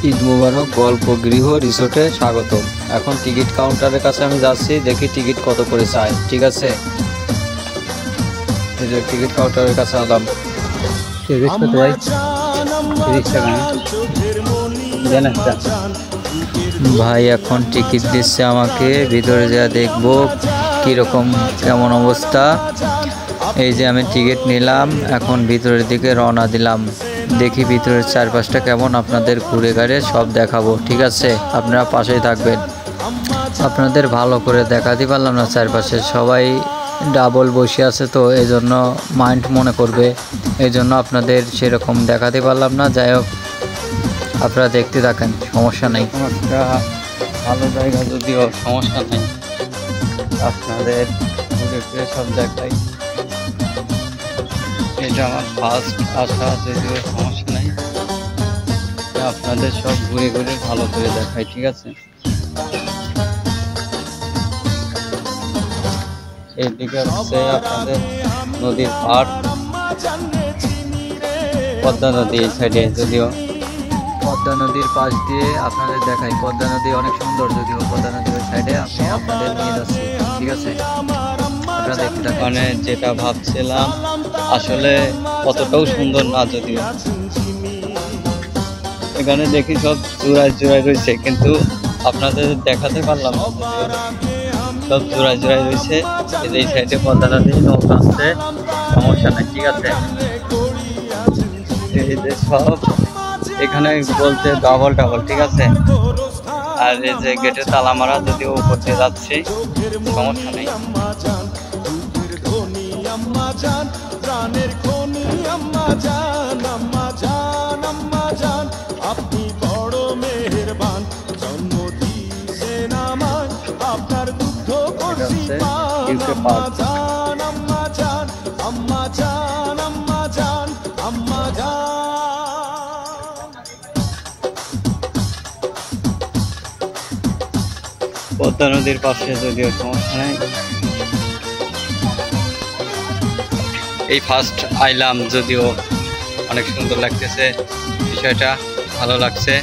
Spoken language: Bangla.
ঈদ মুবারক গল্প গৃহ রিসোর্টে স্বাগত। এখন টিকিট কাউন্টারের কাছে আমি যাচ্ছি, দেখি টিকিট কত করে চাই। ঠিক আছে, এই যে টিকিট কাউন্টারের কাছে আলাম। তিরিশ কত ভাই? 30 টাকা দেন একটা। ভাই এখন টিকিট দিচ্ছে আমাকে, ভিতরে যা দেখবো কীরকম কেমন অবস্থা। এই যে আমি টিকিট নিলাম, এখন ভিতরের দিকে রওনা দিলাম। দেখি ভিতরের চারপাশটা কেমন, আপনাদের ঘুরে ঘুরে সব দেখাবো। ঠিক আছে, আপনারা পাশেই থাকবেন। আপনাদের ভালো করে দেখাতে পারলাম না, চারপাশে সবাই ডাবল বসে আছে তো এই জন্য মাইন্ড মনে করবে, এই জন্য আপনাদের সেরকম দেখাতে পারলাম না। যাই হোক, আপনারা দেখতে থাকেন, সমস্যা নেই। একটা ভালো জায়গা যদিও সমস্যা নেই, আপনাদের ঘুরে ফিরে সব দেখাই। এটা আমার ফার্স্ট আসা, যদিও সমস্যা নেই, আপনাদের সব ঘুরে ঘুরে ভালো করে দেখাই। ঠিক আছে, এইদিকে হচ্ছে আপনাদের নদীর পাড়, পদ্মা নদী এই সাইডে। যদিও পদ্মা নদীর পাশ দিয়ে আপনাদের দেখাই, পদ্মা নদী অনেক সুন্দর, যদিও পদ্মা নদীর ওই সাইডে আমি আপনাদের নিয়ে যাচ্ছি। ঠিক আছে, আপনারা দেখতে থাকেন। মানে যেটা ভাবছিলাম আসলে অতটাও সুন্দর না, যদিও এখানে দেখি সব জোড়ায় জোড়ায় রয়েছে, কিন্তু আপনাদের দেখাতে পারলাম না, সব জোড়ায় জোড়ায় রয়েছে। এই সাইডে পদ্মা নদী, নৌকা আছে, সমস্যা নাই। ঠিক আছে, এই যে সব এখানে বলতে ডাবল ডাবল। ঠিক আছে, আর এই যে গেটে তালা মারা, যদিও উপর দিয়ে যাচ্ছি, সমস্যা নেই। আপনি বড় মেহেরবান, জন্ম দিয়েছেন আমায়, আপনার দুঃখ করছি আম্মা জান, আম্মা জান, আম্মা জান, আম্মা জান, আম্মা জান। পদ্মা নদীর পাশে, যদিও সমস্যা নেই। এই ফার্স্ট আইলাম, যদিও অনেক সুন্দর লাগতেছে, বিষয়টা ভালো লাগছে।